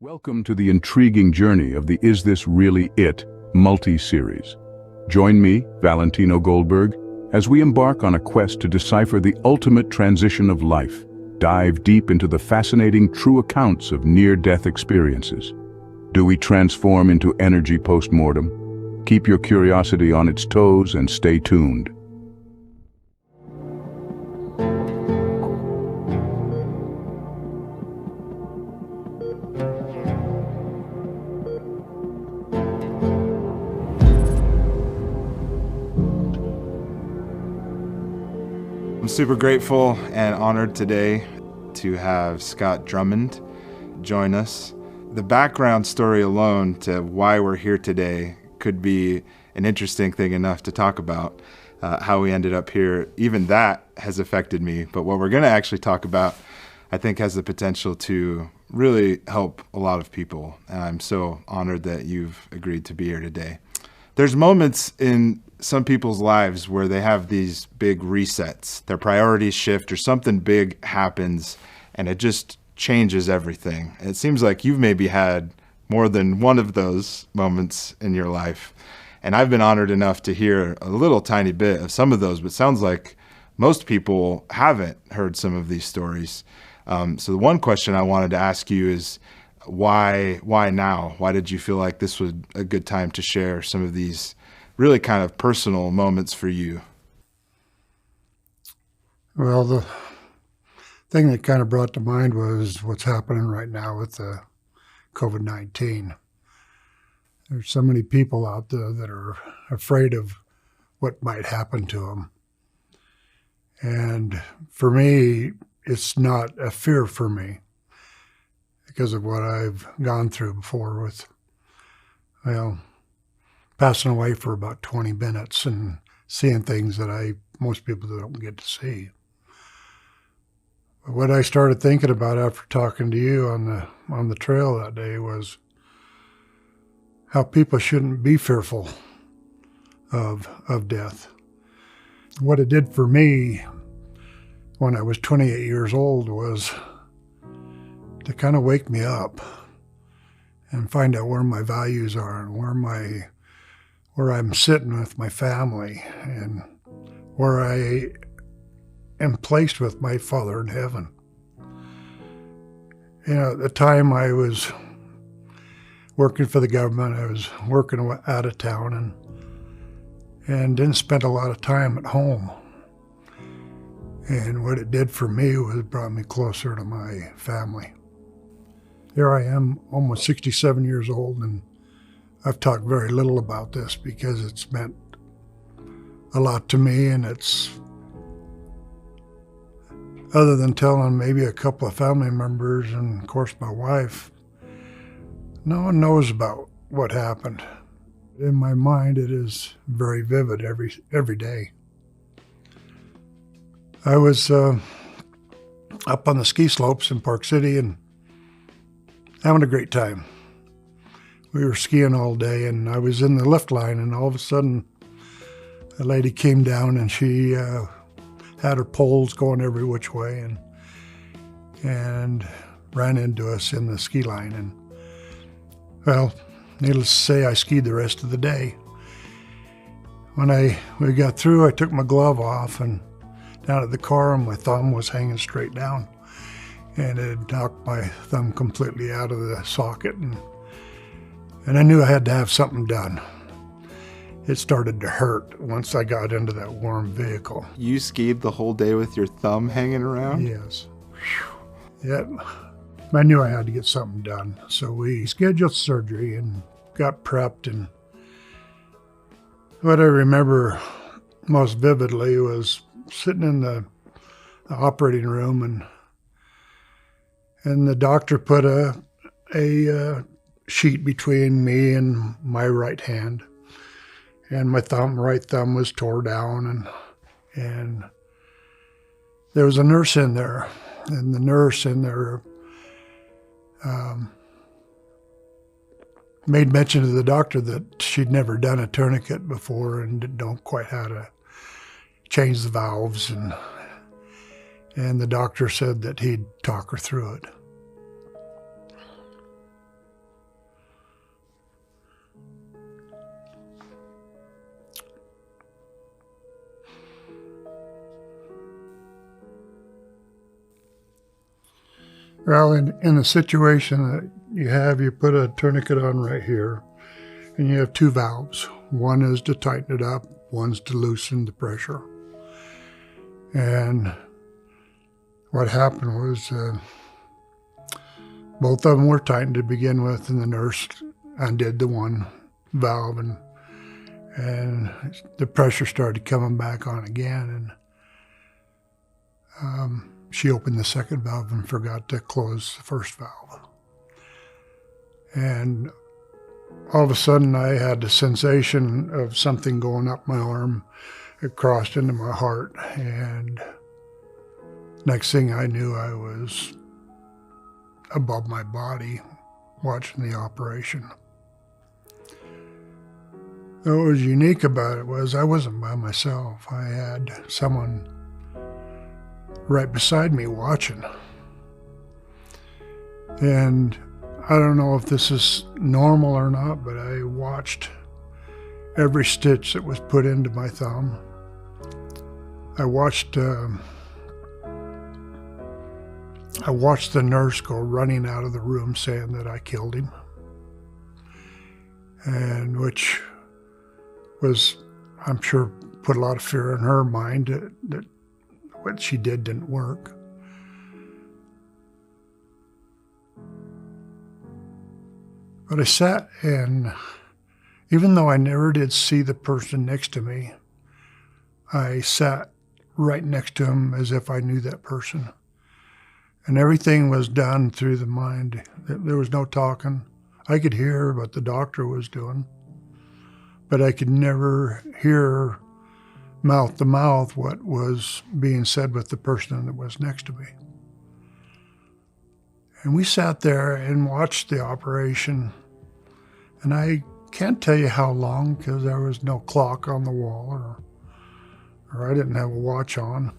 Welcome to the intriguing journey of the Is This Really It multi-series. Join me, Valentino Goldberg, as we embark on a quest to decipher the ultimate transition of life, dive deep into the fascinating true accounts of near-death experiences. Do we transform into energy post-mortem? Keep your curiosity on its toes and stay tuned. I'm super grateful and honored today to have Scott Drummond join us. The background story alone to why we're here today could be an interesting thing enough to talk about. How we ended up here, even that has affected me. But what we're going to actually talk about, I think, has the potential to really help a lot of people. And I'm so honored that you've agreed to be here today. There's moments in some people's lives where they have these big resets. Their priorities shift or something big happens and it just changes everything. And it seems like you've maybe had more than one of those moments in your life. And I've been honored enough to hear a little tiny bit of some of those, but it sounds like most people haven't heard some of these stories. So the one question I wanted to ask you is, why now? Why did you feel like this was a good time to share some of these really kind of personal moments for you? Well, the thing that kind of brought to mind was what's happening right now with the COVID-19. There's so many people out there that are afraid of what might happen to them. And for me, it's not a fear for me because of what I've gone through before with, passing away for about 20 minutes and seeing things that most people don't get to see. But what I started thinking about after talking to you on the trail that day was how people shouldn't be fearful of death. What it did for me when I was 28 years old was to kind of wake me up and find out where my values are and where I'm sitting with my family and where I am placed with my Father in heaven. At the time I was working for the government, I was working out of town and didn't spend a lot of time at home. And what it did for me was it brought me closer to my family. Here I am, almost 67 years old, and I've talked very little about this because it's meant a lot to me, and it's, other than telling maybe a couple of family members and of course my wife, no one knows about what happened. In my mind, it is very vivid every day. I was up on the ski slopes in Park City and having a great time. We were skiing all day and I was in the lift line, and all of a sudden a lady came down and she had her poles going every which way and ran into us in the ski line. And well, needless to say, I skied the rest of the day. When we got through, I took my glove off and down at the car, and my thumb was hanging straight down. And it knocked my thumb completely out of the socket. And I knew I had to have something done. It started to hurt once I got into that warm vehicle. You skied the whole day with your thumb hanging around? Yes. Yep. I knew I had to get something done. So we scheduled surgery and got prepped. And what I remember most vividly was sitting in the operating room, and the doctor put a sheet between me and my right hand, and my right thumb was tore down, and there was a nurse in there, and the nurse in there made mention to the doctor that she'd never done a tourniquet before and didn't know quite how to change the valves, and the doctor said that he'd talk her through it. Well, in the situation that you put a tourniquet on right here, and you have two valves. One is to tighten it up, one's to loosen the pressure. And what happened was both of them were tightened to begin with, and the nurse undid the one valve, and the pressure started coming back on again, and she opened the second valve and forgot to close the first valve. And all of a sudden I had the sensation of something going up my arm. It crossed into my heart, and next thing I knew, I was above my body watching the operation. What was unique about it was I wasn't by myself. I had someone right beside me watching. And I don't know if this is normal or not, but I watched every stitch that was put into my thumb. I watched the nurse go running out of the room saying that I killed him, and which was, I'm sure, put a lot of fear in her mind that what she did didn't work. But I sat, and even though I never did see the person next to me, I sat right next to him as if I knew that person. And everything was done through the mind. There was no talking. I could hear what the doctor was doing, but I could never hear mouth to mouth what was being said with the person that was next to me. And we sat there and watched the operation. And I can't tell you how long, because there was no clock on the wall, or I didn't have a watch on.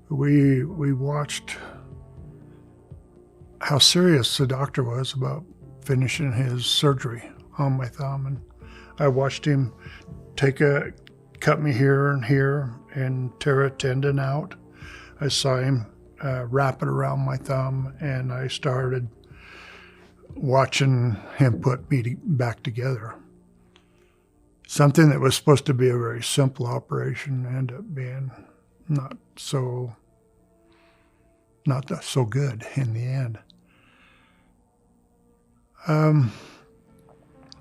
We watched how serious the doctor was about finishing his surgery on my thumb. And I watched him cut me here and tear a tendon out. I saw him wrap it around my thumb, and I started watching him put me back together. Something that was supposed to be a very simple operation ended up being not so good in the end.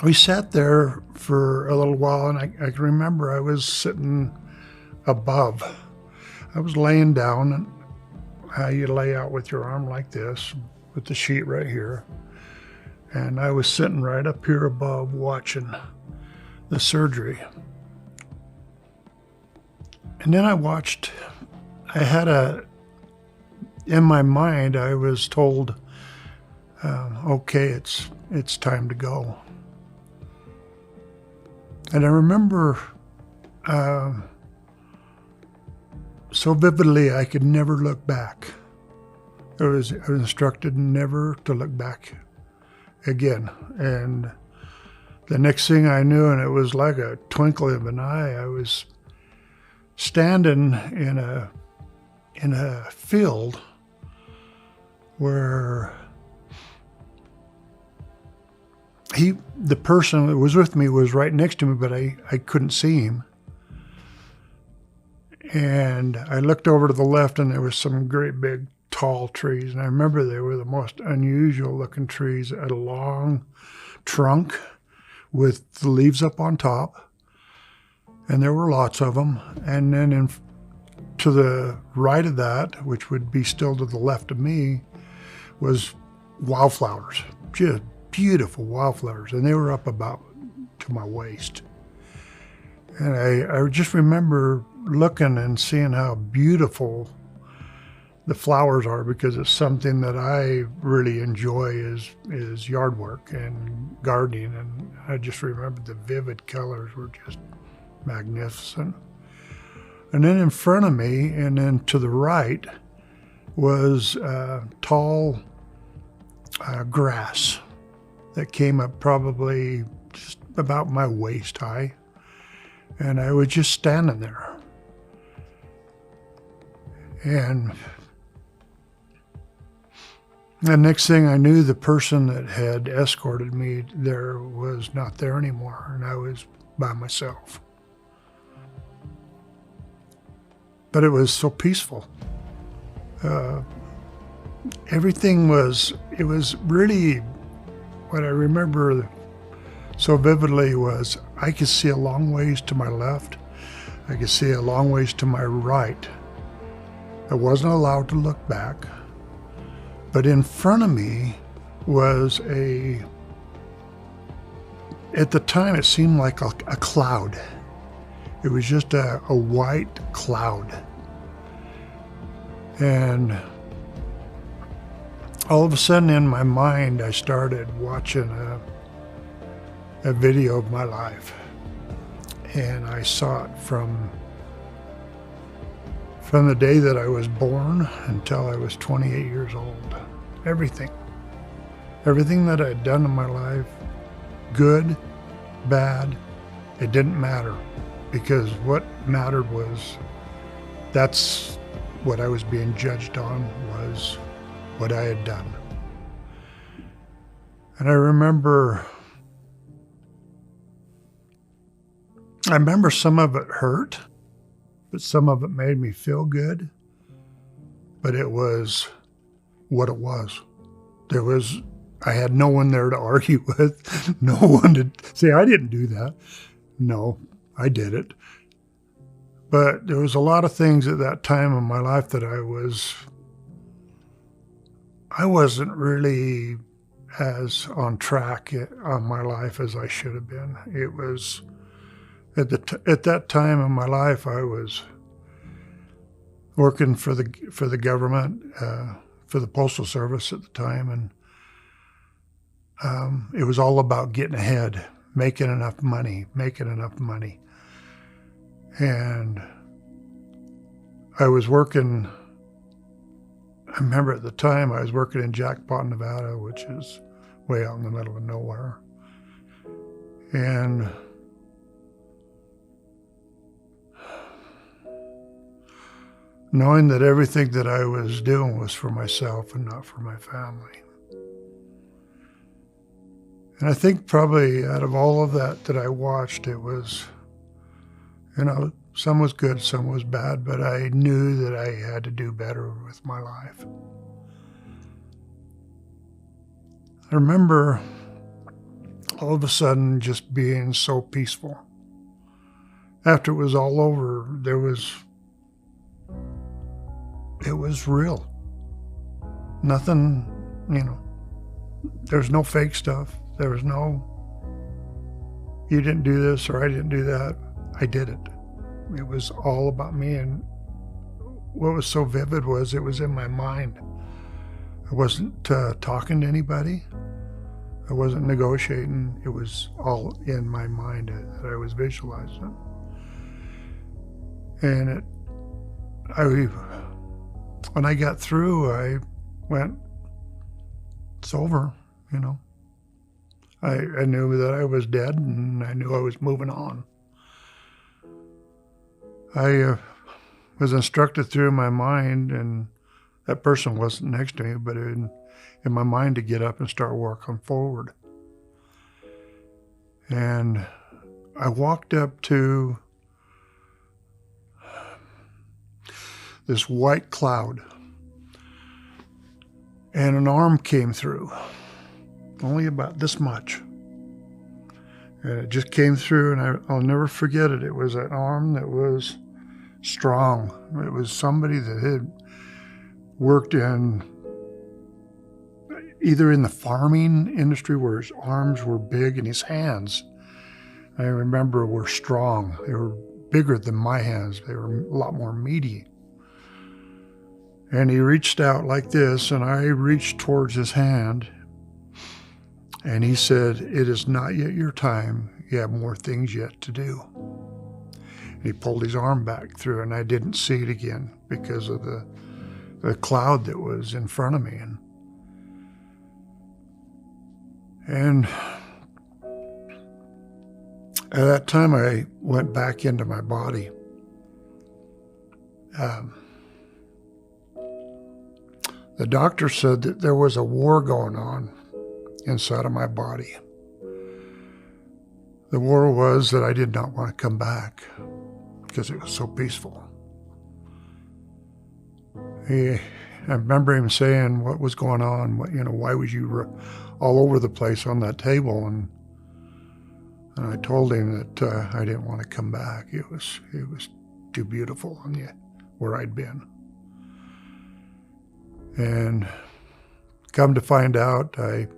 We sat there for a little while, and I can remember I was sitting above. I was laying down, and how you lay out with your arm like this, with the sheet right here. And I was sitting right up here above watching the surgery. And then in my mind, I was told, okay, it's time to go. And I remember so vividly I could never look back. I was instructed never to look back again. And the next thing I knew, and it was like a twinkle of an eye, I was standing in a field where the person that was with me was right next to me, but I couldn't see him. And I looked over to the left, and there was some great big tall trees. And I remember they were the most unusual looking trees, had a long trunk with the leaves up on top. And there were lots of them. And then to the right of that, which would be still to the left of me, was wildflowers, just beautiful wildflowers. And they were up about to my waist. And I just remember looking and seeing how beautiful the flowers are, because it's something that I really enjoy is yard work and gardening. And I just remember the vivid colors were just magnificent. And then in front of me, and then to the right, was tall grass that came up probably just about my waist high. And I was just standing there. The next thing I knew, the person that had escorted me there was not there anymore, and I was by myself. But it was so peaceful. Everything was, it was really, what I remember so vividly was I could see a long ways to my left. I could see a long ways to my right. I wasn't allowed to look back. But in front of me was at the time it seemed like a cloud. It was just a white cloud. And all of a sudden in my mind, I started watching a video of my life. And I saw it from the day that I was born until I was 28 years old. Everything that I had done in my life, good, bad, it didn't matter, because what mattered was that's what I was being judged on, was what I had done. And I remember some of it hurt, but some of it made me feel good. But it was what it was. I had no one there to argue with, no one to say, I didn't do that. No, I did it. But there was a lot of things at that time in my life that I wasn't really as on track on my life as I should have been. It was, at that time in my life, I was working for the government, for the Postal Service at the time, and it was all about getting ahead, making enough money. And I was working, I remember at the time I was working in Jackpot, Nevada, which is way out in the middle of nowhere. And knowing that everything that I was doing was for myself and not for my family. And I think probably out of all of that I watched, it was, some was good, some was bad, but I knew that I had to do better with my life. I remember all of a sudden just being so peaceful. After it was all over, it was real. Nothing, there was no fake stuff. There was no, you didn't do this or I didn't do that. I did it. It was all about me. And what was so vivid was it was in my mind. I wasn't talking to anybody. I wasn't negotiating. It was all in my mind that I was visualizing. And when I got through, I went, it's over, I knew that I was dead, and I knew I was moving on. I was instructed through my mind, and that person wasn't next to me, but in my mind to get up and start working forward. And I walked up to this white cloud, and an arm came through, only about this much. And it just came through, and I'll never forget it. It was an arm that was strong. It was somebody that had worked either in the farming industry where his arms were big and his hands, I remember, were strong. They were bigger than my hands. They were a lot more meaty. And he reached out like this, and I reached towards his hand, and he said, "It is not yet your time. You have more things yet to do." And he pulled his arm back through, and I didn't see it again because of the cloud that was in front of me. And at that time, I went back into my body. The doctor said that there was a war going on inside of my body. The war was that I did not want to come back because it was so peaceful. I remember him saying what was going on, why was you all over the place on that table? And I told him that I didn't want to come back. It was too beautiful where I'd been. And come to find out, I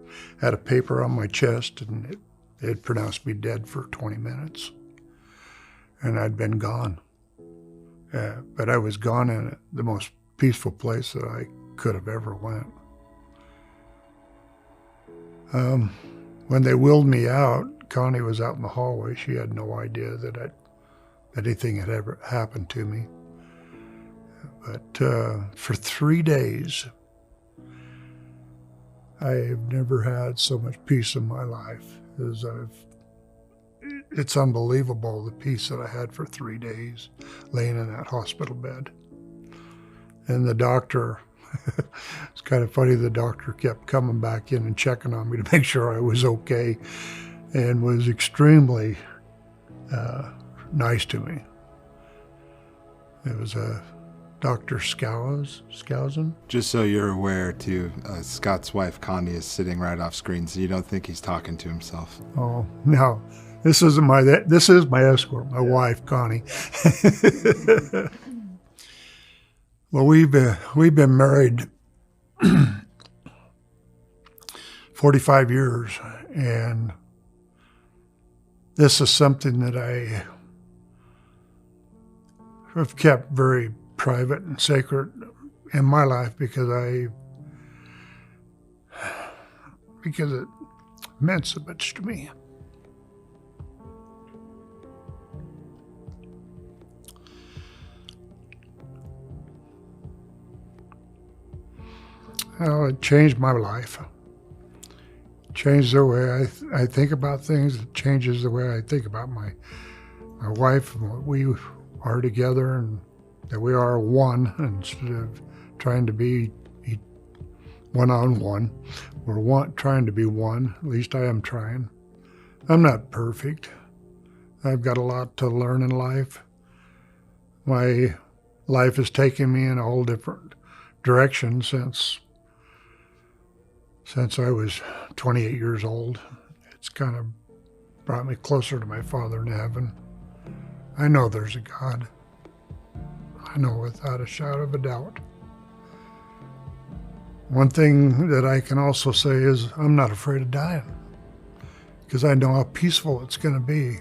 had a paper on my chest, and it had pronounced me dead for 20 minutes. And I'd been gone. But I was gone in the most peaceful place that I could have ever went. When they wheeled me out, Connie was out in the hallway. She had no idea that anything had ever happened to me. But for 3 days, I've never had so much peace in my life as it's unbelievable, the peace that I had for 3 days laying in that hospital bed. And the doctor, it's kind of funny, the doctor kept coming back in and checking on me to make sure I was okay, and was extremely nice to me. It was Dr. Skousen. Just so you're aware, too, Scott's wife, Connie, is sitting right off screen, so you don't think he's talking to himself. Oh, no. This is my escort, my wife, Connie. Well, we've been married 45 years, and this is something that I have kept very private and sacred in my life because it meant so much to me. Well, it changed my life. It changed the way I think about things. It changes the way I think about my wife and what we are together, and that we are one instead of trying to be one-on-one. We're trying to be one. At least I am trying. I'm not perfect. I've got a lot to learn in life. My life has taken me in a whole different direction since I was 28 years old. It's kind of brought me closer to my Father in heaven. I know there's a God. I know without a shadow of a doubt. One thing that I can also say is I'm not afraid of dying, because I know how peaceful it's going to be.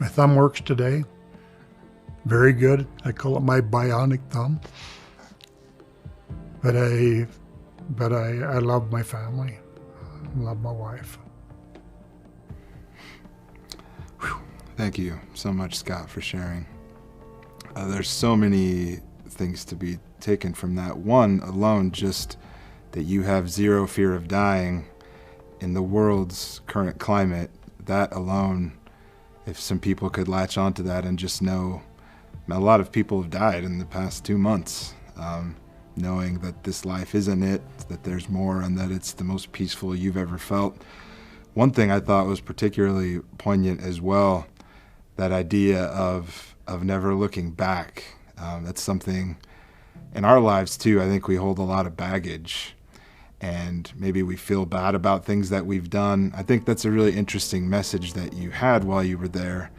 My thumb works today. Very good. I call it my bionic thumb. But I love my family. I love my wife. Whew. Thank you so much, Scott, for sharing. There's so many things to be taken from that. One alone, just that you have zero fear of dying in the world's current climate. That alone, if some people could latch onto that and just know, a lot of people have died in the past 2 months, knowing that this life isn't it, that there's more, and that it's the most peaceful you've ever felt. One thing I thought was particularly poignant as well, that idea of never looking back. That's something in our lives too. I think we hold a lot of baggage, and maybe we feel bad about things that we've done. I think that's a really interesting message that you had while you were there,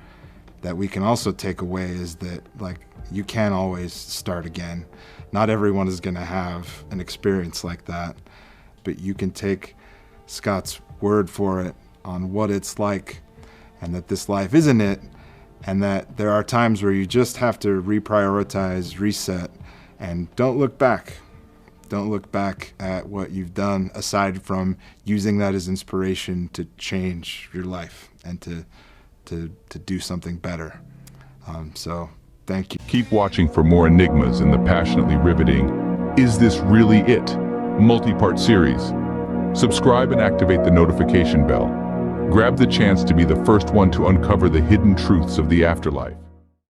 that we can also take away, is that, like, you can always start again. Not everyone is going to have an experience like that, but you can take Scott's word for it on what it's like, and that this life isn't it, and that there are times where you just have to reprioritize, reset, and don't look back. Don't look back at what you've done, aside from using that as inspiration to change your life and to do something better. So thank you. Keep watching for more enigmas in the passionately riveting Is This Really It? Multi-part series. Subscribe and activate the notification bell. Grab the chance to be the first one to uncover the hidden truths of the afterlife.